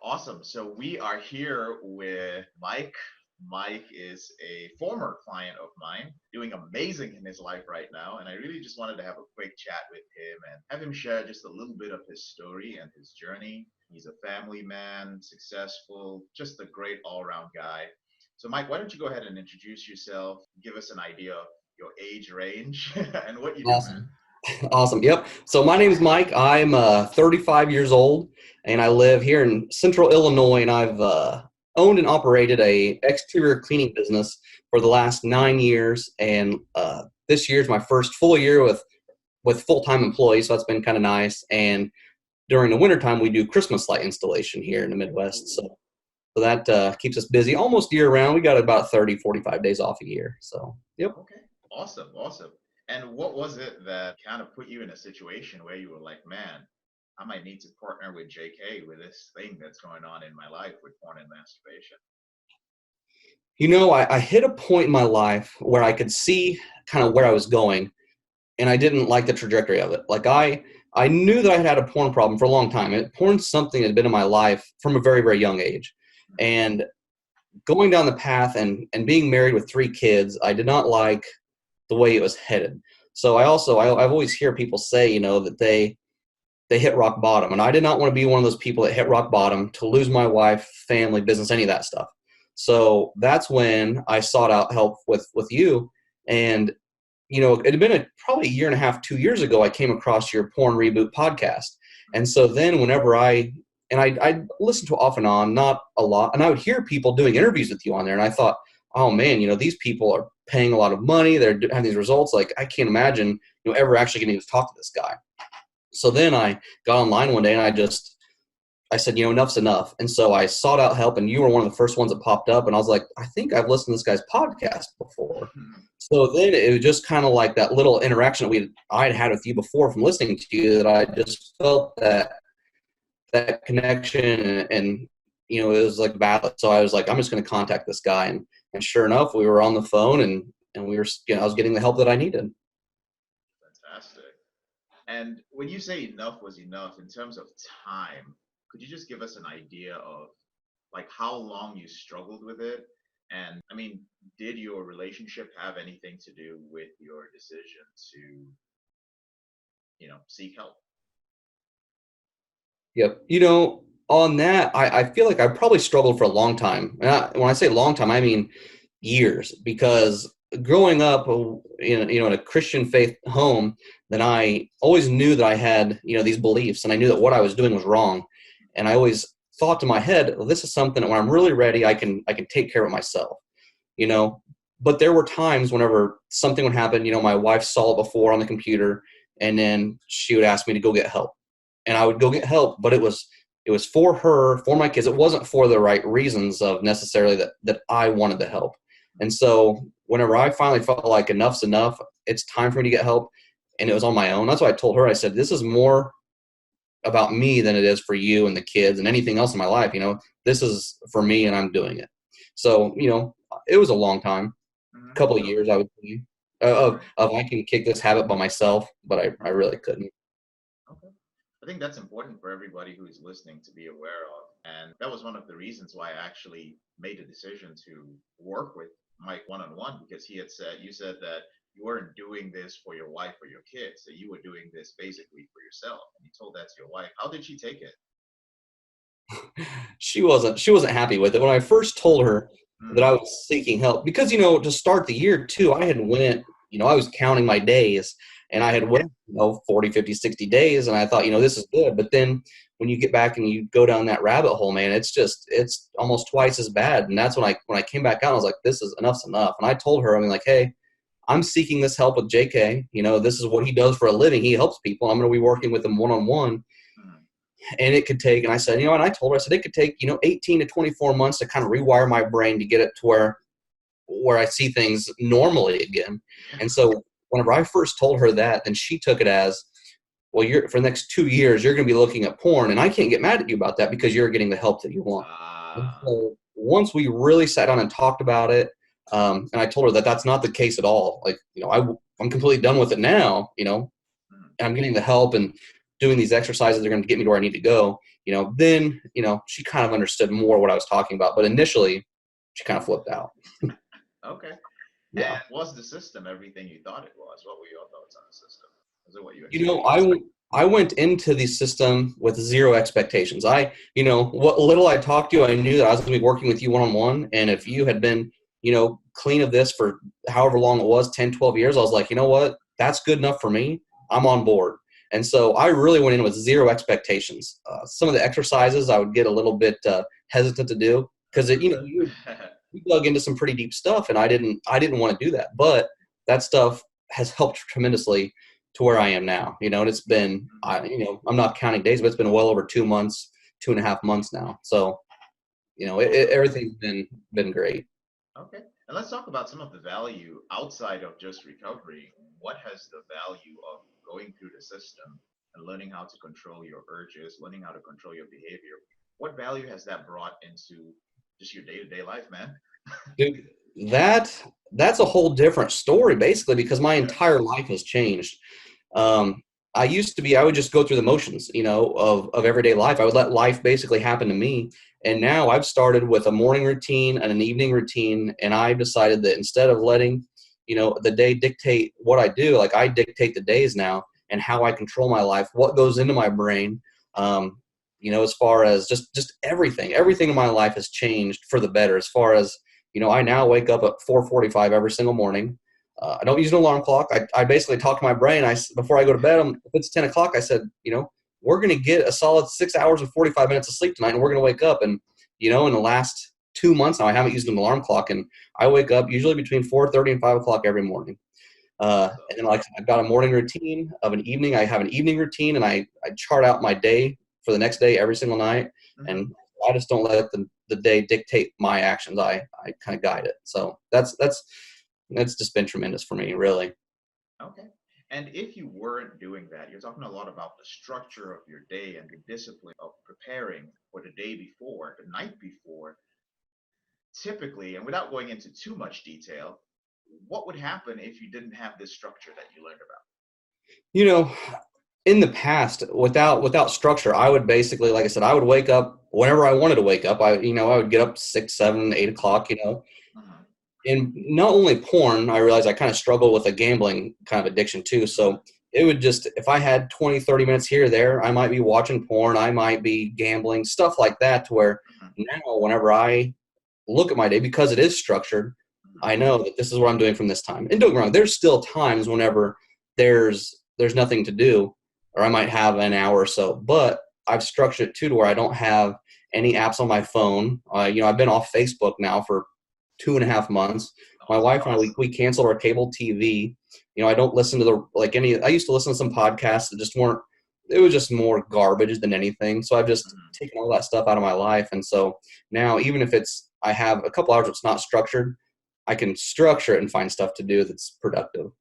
Awesome. So we are here with Mike. Mike is a former client of mine, doing amazing in his life right now. And I really just wanted to have a quick chat with him and have him share just a little bit of his story and his journey. He's a family man, successful, just a great all around guy. So, Mike, why don't you go ahead and introduce yourself, give us an idea of your age range and what you do, man? Awesome. Awesome. Yep. So my name is Mike. I'm 35 years old, and I live here in Central Illinois. And I've owned and operated a exterior cleaning business for the last 9 years. And this year's my first full year with full-time employees, so that's been kind of nice. And during the wintertime, we do Christmas light installation here in the Midwest. So that keeps us busy almost year round. We got about 30, 45 days off a year. So, yep. Okay. Awesome. Awesome. And what was it that kind of put you in a situation where you were like, man, I might need to partner with JK with this thing that's going on in my life with porn and masturbation? I hit a point in my life where I could see kind of where I was going, and I didn't like the trajectory of it. Like I knew that I had a porn problem for a long time. Porn's something that had been in my life from a very, very young age. And going down the path and being married with 3 kids, I did not like the way it was headed. So I've always hear people say, that they hit rock bottom. And I did not want to be one of those people that hit rock bottom to lose my wife, family, business, any of that stuff. So that's when I sought out help with you. And, it had been probably a year and a half, 2 years ago, I came across your PornReboot podcast. And so then whenever I listened to it off and on, not a lot, and I would hear people doing interviews with you on there. And I thought, oh man, these people are paying a lot of money. They're having these results. Like I can't imagine, ever actually getting to talk to this guy. So then I got online one day and I said, enough's enough. And so I sought out help, and you were one of the first ones that popped up. And I was like, I think I've listened to this guy's podcast before. So then it was just kind of like that little interaction that I'd had with you before from listening to you, that I just felt that connection, and it was like valid. So I was like, I'm just going to contact this guy. And sure enough, we were on the phone, and we were, I was getting the help that I needed. Fantastic. And when you say enough was enough in terms of time, could you just give us an idea of like how long you struggled with it? And I mean, did your relationship have anything to do with your decision to, seek help? Yep. On that, I feel like I probably struggled for a long time. And when I say long time, I mean years, because growing up in a Christian faith home, then I always knew that I had, these beliefs, and I knew that what I was doing was wrong. And I always thought to my head, well, this is something that when I'm really ready, I can take care of it myself, But there were times whenever something would happen, my wife saw it before on the computer, and then she would ask me to go get help. And I would go get help, but it was for her, for my kids. It wasn't for the right reasons of necessarily that I wanted the help. And so whenever I finally felt like enough's enough, it's time for me to get help, and it was on my own. That's why I told her, I said, this is more about me than it is for you and the kids and anything else in my life. This is for me, and I'm doing it. So, it was a long time, a couple of years, I would say, of I can kick this habit by myself, but I really couldn't. Okay. I think that's important for everybody who's listening to be aware of. And that was one of the reasons why I actually made the decision to work with Mike one on one, because you said that you weren't doing this for your wife or your kids, that you were doing this basically for yourself. And you told that to your wife. How did she take it? She wasn't happy with it when I first told her that I was seeking help, because to start the year too, I had went, I was counting my days, and I had went 40, 50, 60 days, and I thought, this is good. But then when you get back and you go down that rabbit hole, man, it's almost twice as bad. And that's when I came back out, I was like, this is enough's enough. And I told her, like, hey, I'm seeking this help with JK. This is what he does for a living. He helps people. I'm going to be working with him one-on-one. And it could take, and I said, and I told her, I said, it could take, 18 to 24 months to kind of rewire my brain to get it to where I see things normally again. And so whenever I first told her that, then she took it as, well, for the next 2 years, you're going to be looking at porn, and I can't get mad at you about that because you're getting the help that you want. And so once we really sat down and talked about it, and I told her that that's not the case at all. Like, I'm completely done with it now, and I'm getting the help and doing these exercises that are going to get me to where I need to go. then, she kind of understood more what I was talking about. But initially, she kind of flipped out. Okay. And Yeah. was the system everything you thought it was? What were your thoughts on the system? Was it what you You know, expected? I went into the system with zero expectations. What little I talked to you, I knew that I was going to be working with you one-on-one. And if you had been, clean of this for however long it was, 10, 12 years, I was like, you know what? That's good enough for me. I'm on board. And so I really went in with zero expectations. Some of the exercises I would get a little bit hesitant to do because you dug into some pretty deep stuff, and I didn't want to do that. But that stuff has helped tremendously to where I am now. And it's been, I'm not counting days, but it's been well over 2 months, 2.5 months now. So, everything's been great. Okay. And let's talk about some of the value outside of just recovery. What has the value of going through the system and learning how to control your urges, learning how to control your behavior? What value has that brought into just your day-to-day life, man? Dude, that's a whole different story basically because my Okay. entire life has changed. Um, I would just go through the motions, of everyday life. I would let life basically happen to me. And now I've started with a morning routine and an evening routine. And I've decided that instead of letting, the day dictate what I do, like I dictate the days now and how I control my life, what goes into my brain. As far as just everything in my life has changed for the better. As far as, I now wake up at 4:45 every single morning. I don't use an alarm clock. I basically talk to my brain. Before I go to bed, if it's 10 o'clock, I said, we're going to get a solid 6 hours and 45 minutes of sleep tonight, and we're going to wake up. And, in the last 2 months now, I haven't used an alarm clock, and I wake up usually between 4:30 and 5 o'clock every morning. That's And then, like, I've got a morning routine of an evening. I have an evening routine, and I chart out my day for the next day every single night. awesome. And I just don't let the day dictate my actions. I kind of guide it. So that's just been tremendous for me, really. Okay. And if you weren't doing that, you're talking a lot about the structure of your day and the discipline of preparing for the day before, the night before. Typically, and without going into too much detail, what would happen if you didn't have this structure that you learned about? You know, in the past, without structure, I would basically, like I said, I would wake up whenever I wanted to wake up. I would get up 6, 7, 8 o'clock. Mhm. And not only porn, I realized I kind of struggle with a gambling kind of addiction too. So it would just, if I had 20, 30 minutes here or there, I might be watching porn, I might be gambling, stuff like that, to where Mhm. now whenever I look at my day, because it is structured, Mhm. I know that this is what I'm doing from this time. And don't get me wrong, there's still times whenever there's nothing to do, or I might have an hour or so, but I've structured it too to where I don't have any apps on my phone. I've been off Facebook now for 2.5 months. My Awesome. wife and I, we canceled our cable TV. I don't listen to I used to listen to some podcasts that just weren't, it was just more garbage than anything. So I've just Mhm. taken all that stuff out of my life. And so now, even if I have a couple hours that's not structured, I can structure it and find stuff to do that's productive.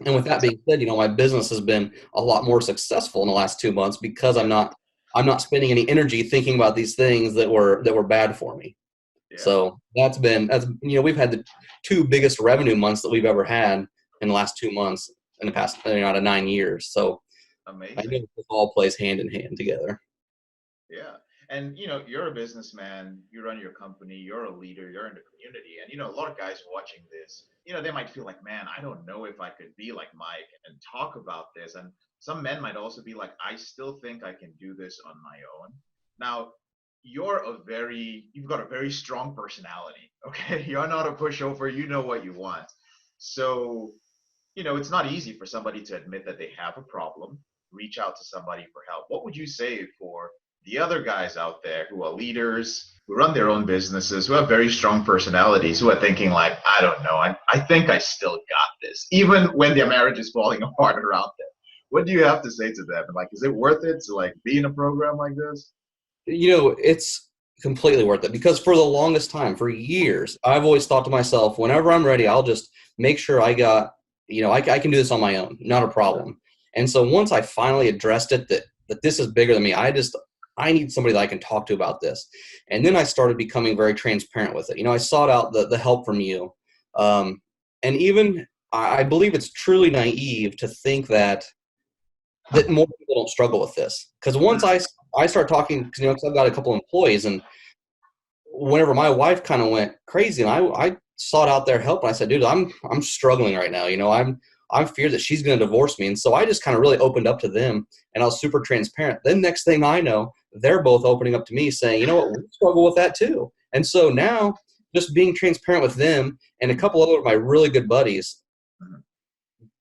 And with that Fantastic. being said, my business has been a lot more successful in the last 2 months because Yeah. I'm not spending any energy thinking about these things that were bad for me. Yeah. So we've had the two biggest revenue months that we've ever had in the last 2 months in the past out of 9 years. So I know Amazing. this all plays hand in hand together. Yeah. And you're a businessman, you run your company, you're a leader, you're in the community. And a lot of guys watching this, they might feel like, man, I don't know if I could be like Mike and talk about this. And some men might also be like, I still think I can do this on my own. Now, you've got a very strong personality. Okay. You're not a pushover, you know what you want. So it's not easy for somebody to admit that they have a problem, reach out to somebody for help. What would you say for the other guys out there who are leaders, who run their own businesses, who have very strong personalities, who are thinking like, I don't know, I think I still got this, even when their marriage is falling apart around them. What do you have to say to them? Like, is it worth it to like be in a program like this? It's completely worth it because for the longest time, for years, I've always thought to myself, whenever I'm ready, I'll just make sure I can do this on my own, not a problem. And so once I finally addressed it, that this is bigger than me, I need somebody that I can talk to about this. And then I started becoming very transparent with it. I sought out the help from you. Um, and even I believe it's truly naive to think that more people don't struggle with this. Because once I I started talking because, 'cause I've got a couple employees, and whenever my wife kind of went crazy, and I sought out their help, and I said, dude, I'm struggling right now. I'm feared that she's going to divorce me. And so I just kind of really opened up to them, and I was super transparent. Then next thing I know, they're both opening up to me saying, you know what, we struggle with that too. And so now just being transparent with them and a couple other of my really good buddies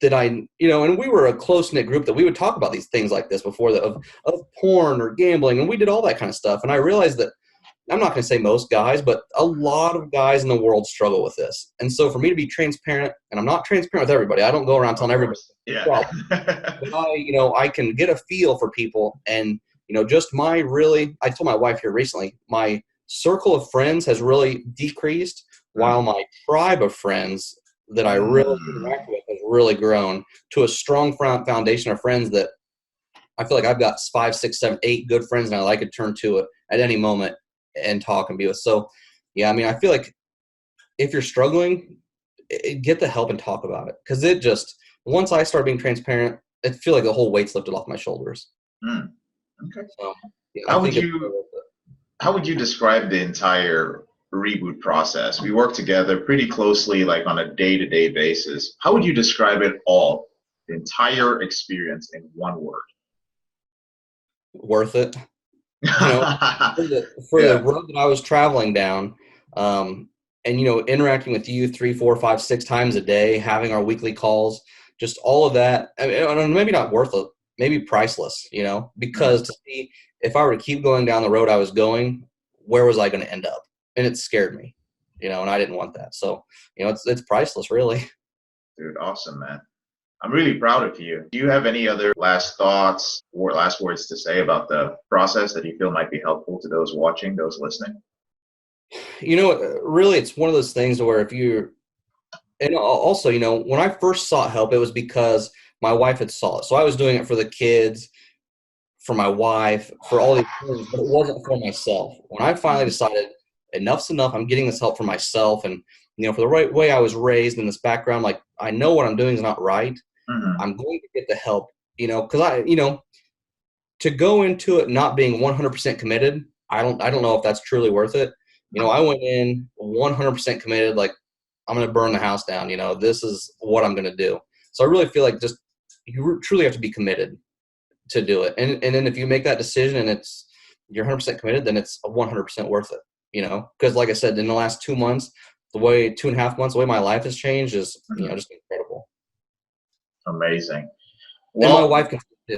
that and we were a close knit group that we would talk about these things like this before of porn or gambling. And we did all that kind of stuff. And I realized that I'm not going to say most guys, but a lot of guys in the world struggle with this. And so for me to be transparent, and I'm not transparent with everybody. I don't go around telling everybody. Yeah. But I can get a feel for people. And, just I told my wife here recently, my circle of friends has really decreased while my tribe of friends that I really interact with has really grown to a strong foundation of friends that I feel like I've got 5, 6, 7, 8 good friends now that I could turn to it at any moment and talk and be with. So, yeah, I feel like if you're struggling, get the help and talk about it. Because once I started being transparent, I feel like the whole weight's lifted off my shoulders. Okay. So, yeah, how would you describe the entire reboot process? We work together pretty closely, like on a day-to-day basis. How would you describe it all, the entire experience in one word? Worth it. For the road that I was traveling down, and interacting with you 3, 4, 5, 6 times a day, having our weekly calls, just all of that. Maybe not worth it, maybe priceless. Because to see if I were to keep going down the road I was going, where was I going to end up? And it scared me, and I didn't want that. So, it's priceless, really. Dude, awesome, man. I'm really proud of you. Do you have any other last thoughts or last words to say about the process that you feel might be helpful to those watching, those listening? Really, it's one of those things where and also, when I first sought help, it was because my wife had sought it. So I was doing it for the kids, for my wife, for all these things, but it wasn't for myself. When I finally decided enough's enough, I'm getting this help for myself, and for the right way I was raised in this background, like I know what I'm doing is not right. I'm going to get the help, because to go into it not being 100% committed, I don't know if that's truly worth it. I went in 100% committed, like I'm going to burn the house down. This is what I'm going to do. So I really feel like just you truly have to be committed to do it. And then if you make that decision and you're 100% committed, then it's 100% worth it. Because like I said, in the last 2 months, 2.5 months, the way my life has changed is just incredible. Amazing. Well, and my wife can see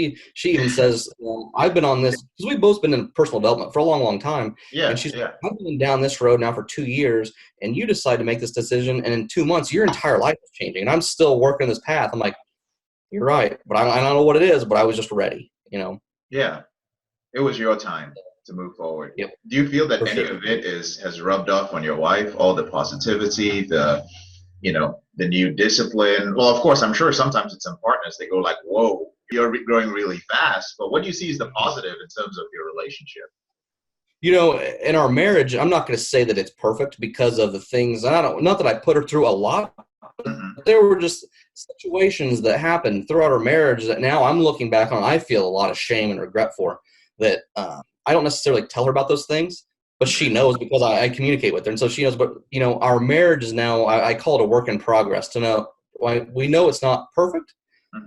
it. She even says, I've been on this, because we've both been in personal development for a long, long time. Yeah. And she's like, I've been down this road now for 2 years, and you decide to make this decision, and in 2 months, your entire life is changing. And I'm still working this path. I'm like, you're right. But I don't know what it is, but I was just ready, Yeah. It was your time to move forward. Yep. Do you feel that any of it has rubbed off on your wife? All the positivity, the new discipline. Well, of course, I'm sure sometimes it's in partners. They go like, whoa, you're growing really fast. But what do you see as the positive in terms of your relationship? In our marriage, I'm not going to say that it's perfect because of the things, and not that I put her through a lot, but there were just situations that happened throughout our marriage that now I'm looking back on, I feel a lot of shame and regret for that. I don't necessarily tell her about those things, but she knows because I communicate with her. And so she knows, but our marriage is now, I call it a work in progress to know, we know it's not perfect,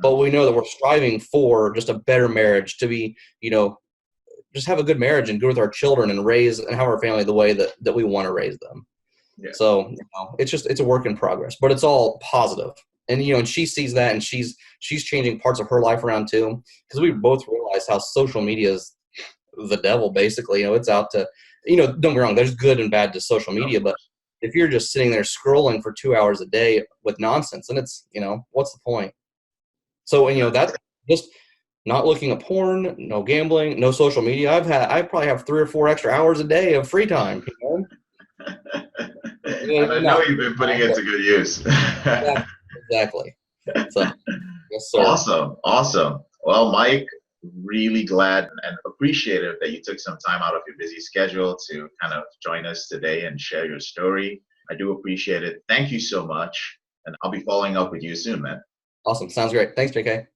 but we know that we're striving for just a better marriage to be, just have a good marriage and go with our children and have our family the way that we want to raise them. Yeah. So it's a work in progress, but it's all positive. And, and she sees that, and she's changing parts of her life around too. Because we both realize how social media is the devil, basically. It's out to, don't get me wrong, there's good and bad to social media, but if you're just sitting there scrolling for 2 hours a day with nonsense, then it's, what's the point? So, that's just not looking at porn, no gambling, no social media. I probably have 3 or 4 extra hours a day of free time. And I know you've been putting it to good use. Exactly. So, yes, sir. Awesome. Well, Mike, really glad and appreciative that you took some time out of your busy schedule to kind of join us today and share your story. I do appreciate it. Thank you so much. And I'll be following up with you soon, man. Awesome. Sounds great. Thanks, JK.